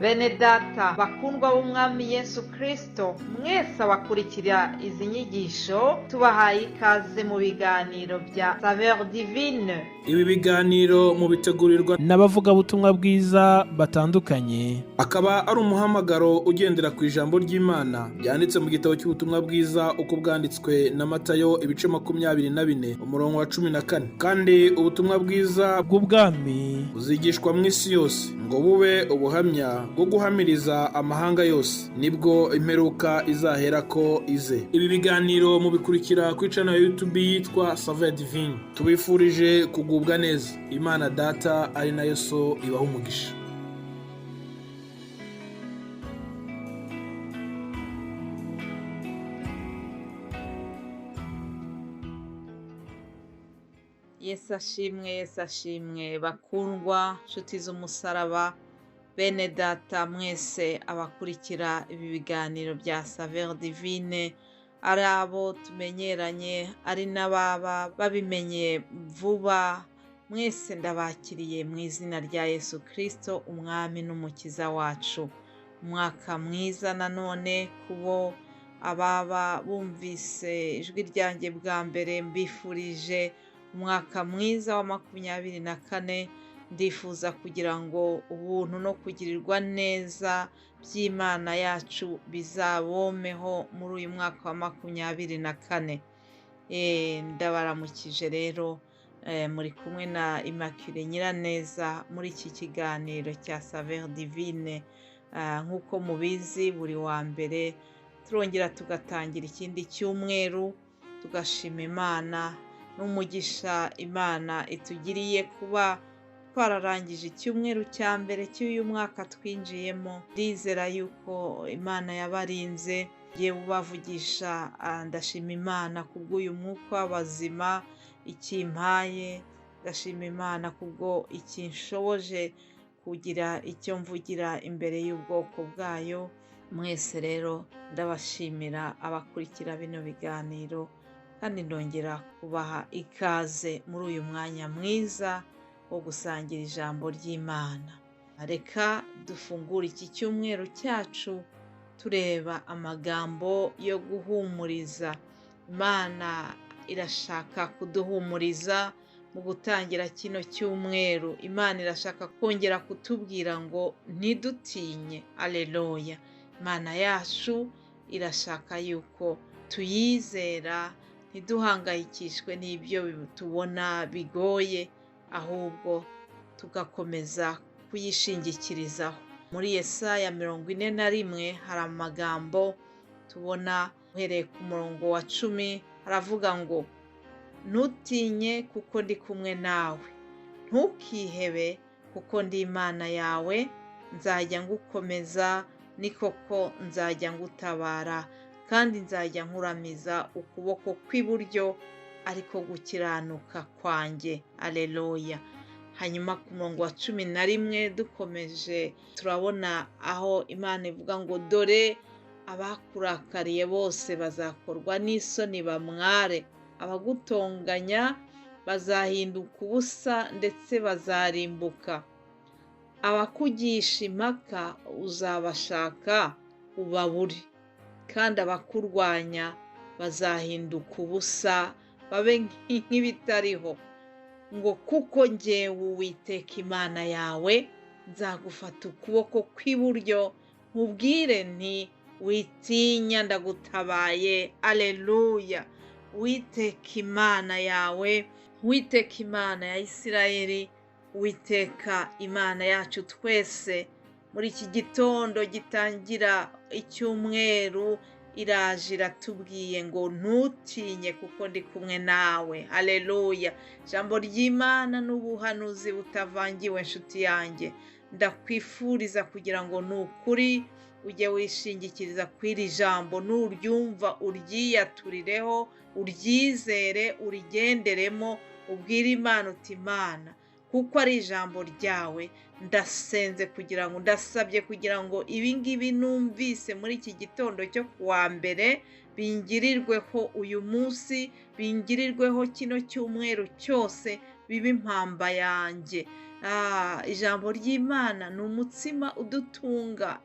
Bene data bakundwa b'umwami Yesu Kristo, mwese abakurikira izi nyigisho tubahaye ikaze mu biganiro bya Saveur Divine. Ibi biganiro mu bitegurirwa n'abavugabutumwa bwiza batandukanye, akaba ari umuhamagaro ugendera ku ijambo ry'Imana byanditse mu gitabo cy'ubutumwa bwiza uko bwanditswe na Matayo ibice 24 umurongo wa 14. Kandi ubutumwa bwiza bw'ubwami buzigishwa mu isi yose ngo bube ubuhamya bwo guhamiriza amahanga yose, nibwo imperuka izahera ko ize. Ibi biganiro mubikurikira ku channel ya YouTube yitwa Saveur Divine. Tubifurije kugubwa neza. Imana Data ari nayo So ibaha umugisha. Yesu ashimwe bakundwa nshuti z'umusaraba, bene data mwese abakurikira ibi biganiro bya Saveur Divine, ari abo tumenyeranye ari n'ababa babimenye vuba, mwese ndabakiriye mu izina rya Yesu Kristo umwami n'umukiza wacu. Umwaka mwiza nanone kubo ababa bumvise ijwi ryanjye bwa mbere, mbifurije umwaka mwiza wa 2024. Ndifuza kugira ngo ubuntu no kugirirwa neza by'Imana yacu bizabomeho muri uyu mwaka wa 2024. Ndabaramukije rero, muri kumwe na Immaculée Nyiraneza muri iki kiganiro cya Saveur Divine. Nk'uko mubizi buri wa mbere turongera tugatangira ikindi cyumweru, tugashima Imana n'umugisha Imana itugiriye kuba twararangije icyumweru cya mbere cy'uyu mwaka twinjiyemo. Ndizera yuko Imana yabarinze, yewe ubavugisha ndashima Imana kubw'uyu mwuka w'abazima ikimpaye, ndashima Imana kubwo ikinshoboje kugira icyo mvugira imbere y'ubwoko bwayo. Mwese rero ndabashimira abakurikira bino biganiro, kandi ndongera kubaha ikaze muri uyu mwanya mwiza wo gusangira ijambo ry'Imana. Reka dufungure iki cyumweru cyacu tureba amagambo yo guhumuriza. Imana irashaka kuduhumuriza mu gutangira kino cyumweru. Imana irashaka kongera kutubwira ngo ntidutinye. Alleluia. Imana yacu irashaka yuko tuyizera, ntiduhangayikishwe n'ibyo tubona bigoye, ahubwo tugakomeza kuyishingikirizaho. Muri Yesaya 41 hari amagambo tubona uhereye ku murongo wa 10, haravuga ngo ntutinye kuko ndi kumwe nawe, ntukihebe kuko ndi Imana yawe, nzajya ngukomeza, ni koko nzajya ngutabara, kandi nzajya nkuramiza ukuboko kw'iburyo ariko gukiranuka kwanjye. Alleluia. Hanyuma ku murongo wa 11 dukomeje turabona aho Imana ivuga ngo dore abakurakariye bose bazakorwa n'isoni bamware, abagutonganya bazahinduka ubusa ndetse bazarimbuka, abakugisha impaka uzabashaka ubabure, kandi abakurwanya bazahinduka ubusa babe nk'ibitariho. Ngo kuko njyewe Uwiteka Imana yawe nzagufata ukuboko kw'iburyo nkubwire nti witinya, ndagutabaye. Alleluia. Uwiteka Imana yawe, Uwiteka Imana ya Isirayeli, Uwiteka Imana yacu twese, muri iki gitondo gitangira icyumweru iraje iratubwiye ngo ntutinye kuko ndi kumwe nawe. Alleluia. Ijambo ry'Imana n'ubuhanuzi butavangiwe nshuti yanjye, ndakwifuriza kugira ngo nukuri ujye wishingikiriza kw'iri jambo, nuryumva uryiyaturireho, uryizere, urigenderemo, ubwire Imana uti Imana kuko ari ijambo ryawe, ndasenze kugira ngo, ndasabye kugira ngo ibi ngibi numvise muri iki gitondo cyo kuwa mbere bingirirweho uyu munsi, bingirirweho kino cyumweru cyose, bibe impamba yanjye. Ijambo ry'Imana ni umutsima udutunga.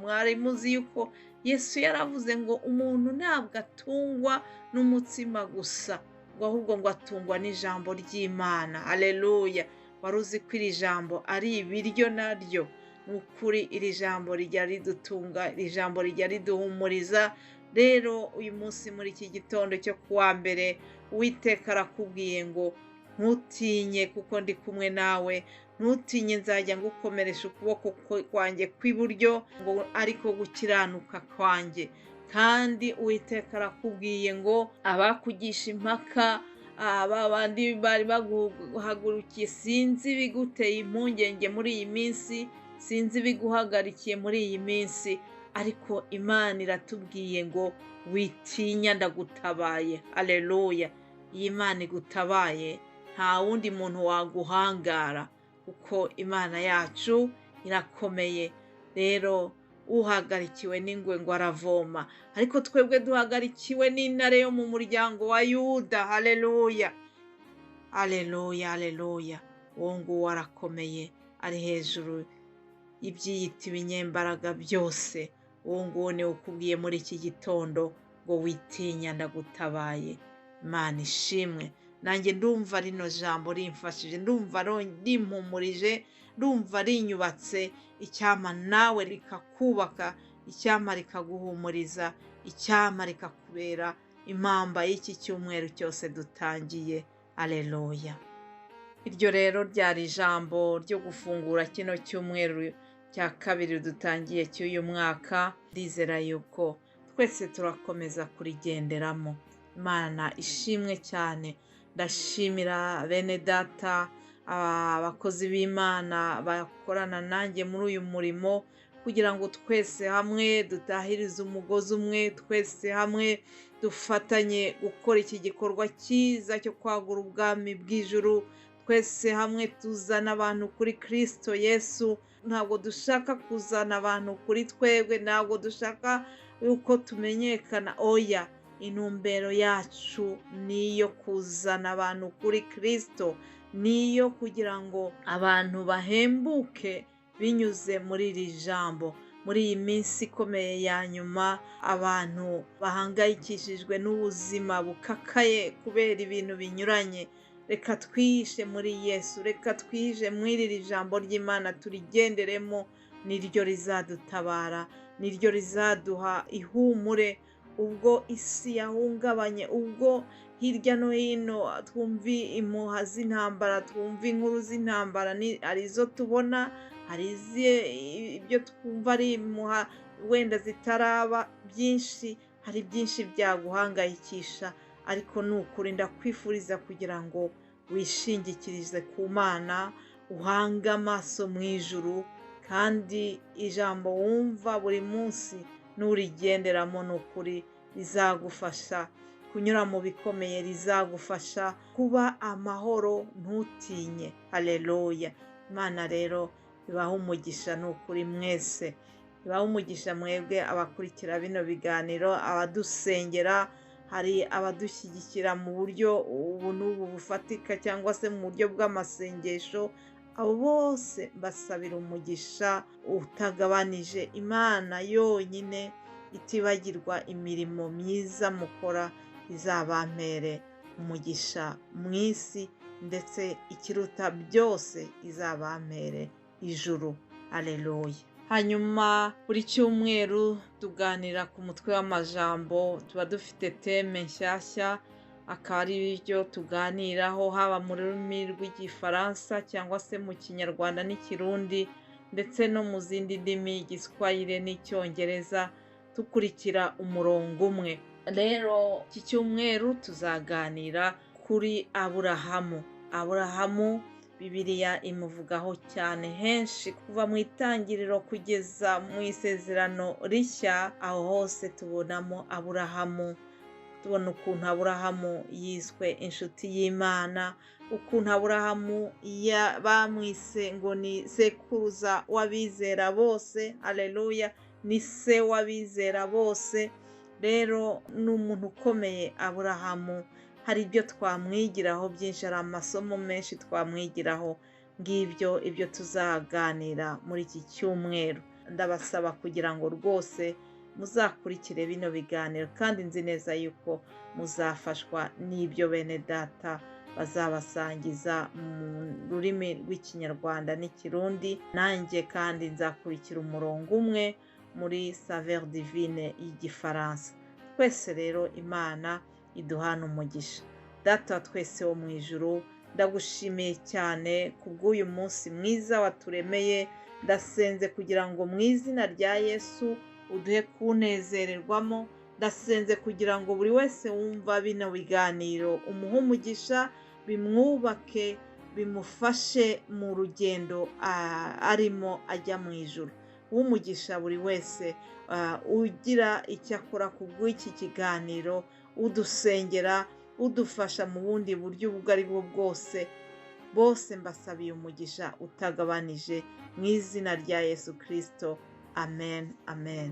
Mwari muzi yuko Yesu yaravuze ngo umuntu ntabwo atungwa n'umutsima gusa, ngo ahubwo ngo atungwa n'ijambo ry'Imana. Haleluya! Wari uzi ko iri jambo ari ibiryo naryo? Ni ukuri iri jambo rijya ridutunga, iri jambo rijya riduhumuriza. Rero uyu munsi muri iki gitondo cyo kuwa mbere, Uwiteka arakubwiye ngo ntutinye kuko ndi kumwe nawe, ntutinye nzajya ngukomeresha ukuboko kwanjye kw'iburyo ngo ariko gukiranuka kwanjye. Kandi Uwiteka arakubwiye ngo abakugisha impaka, aba bandi bari baguhagurukiye, sinzi biguteye impungenge muri iyi minsi, sinzi biguhagarikiye muri iyi minsi, ariko Imana iratubwiye ngo witinya ndagutabaye. Haleluya! Iyi Imana igutabaye nta wundi muntu waguhangara, kuko Imana yacu irakomeye. Rero uhagarikiwe n'ingwe ngo aravoma, ariko twebwe duhagarikiwe n'intare yo mu muryango wa Yuda. Haleluya! Haleluya! Haleluya! Uwo nguwo arakomeye, ari hejuru ibyiyita ibinyembaraga byose. Uwo nguwo niwe ukubwiye muri iki gitondo ngo witinya ndagutabaye. Imana ishimwe. Nanjye ndumva rino jambo rimfashije, ndumva rimpumurije, ndumva rinyubatse. Icyama nawe rikakubaka, icyama rikaguhumuriza, icyama rikakubera impamba y'iki cyumweru cyose dutangiye. Haleluya! Iryo rero ryari ijambo ryo gufungura kino cyumweru cya kabiri dutangiye cy'uyu mwaka. Ndizera yuko twese turakomeza kurigenderamo. Imana ishimwe cyane. Ndashimira bene data, abakozi b'Imana bakorana nanjye muri uyu murimo, kugira ngo twese hamwe dutahirize umugozi umwe, twese hamwe dufatanye gukora iki gikorwa cyiza cyo kwagura ubwami bw'ijuru. Twese hamwe tuzana abantu kuri Kristo Yesu. Ntabwo dushaka kuzana abantu kuri twebwe, ntabwo dushaka yuko tumenyekana. Oya, intumbero yacu niyo kuzana abantu kuri Kristo, niyo kugira ngo abantu bahembuke binyuze muri iri jambo. Muri iyi minsi ikomeye ya nyuma, abantu bahangayikishijwe n'ubuzima bukakaye kubera ibintu binyuranye. Reka twihishe muri Yesu, reka twihishe muri iri jambo ry'Imana, turigenderemo. Niryo rizadutabara, niryo rizaduha ihumure ubwo isi yahungabanye, ubwo hirya no hino twumva impuha z'intambara, twumva inkuru z'intambara. Hari izo tubona, hari ibyo twumva ari impuha wenda zitaraba byinshi. Hari byinshi byaguhangayikisha, ariko ni ukuri ndakwifuriza kugira ngo wishingikirize ku Mana, uhange amaso mu ijuru, kandi ijambo wumva buri munsi nurigenderamo ni ukuri rizagufasha kunyura mu bikomeye, rizagufasha kuba amahoro, ntutinye. Haleluya! Imana rero ibaha umugisha, ni ukuri mwese ibaha umugisha. Mwebwe abakurikira bino biganiro, abadusengera, hari abadushyigikira mu buryo ubu n'ubu bufatika cyangwa se mu buryo bw'amasengesho. Abo bose mbasabira umugisha utagabanije. Imana yonyine itibagirwa imirimo myiza mukora izabampere umugisha mu isi, ndetse ikiruta byose izabampere ijuru. Haleluya! Hanyuma buri cyumweru tuganira ku mutwe w'amajambo, tuba dufite teme nshyashya, akaba ari byo tuganiraho, haba mu rurimi rw'igifaransa cyangwa se mu kinyarwanda n'ikirundi, ndetse no mu zindi ndimi, igiswahili n'icyongereza, dukurikira umurongo umwe. Rero iki cyumweru tuzaganira kuri Aburahamu. Aburahamu Bibiliya imuvugaho cyane henshi, kuva mu itangiriro kugeza mu isezerano rishya. Aho hose tubonamo Aburahamu. Tubona ukuntu Aburahamu yiswe inshuti y'Imana, ukuntu Aburahamu bamwise ngo ni sekuruza w'abizera bose. Haleluya! Ni se w'abizera bose. Rero ni umuntu ukomeye Aburahamu, hari ibyo twamwigiraho byinshi, hari amasomo menshi twamwigiraho. Ngibyo ibyo tuzaganira muri iki cyumweru. Ndabasaba kugira ngo rwose muzakurikire bino biganiro, kandi nzi neza yuko muzafashwa n'ibyo bene data bazabasangiza mu rurimi rw'ikinyarwanda n'ikirundi. Nanjye kandi nzakurikira umurongo umwe muri Saveur Divine y'igifaransa. Twese rero Imana iduhana umugisha. Data wa twese wo mu ijuru, ndagushimiye cyane kubw'uyu munsi mwiza waturemeye. Ndasenze kugira ngo mu izina rya Yesu uduhe kunezererwamo. Ndasenze kugira ngo buri wese wumva bino biganiro umuhe umugisha, bimwubake, bimufashe mu rugendo arimo ajya mu ijuru. Umugisha buri wese ugira icyo akora kubw'iki kiganiro, udusengera, udufasha mu bundi buryo ubwo ari bwo bwose. Bose mbasabiye umugisha utagabanije mu izina rya Yesu Kristo. Amen, amen.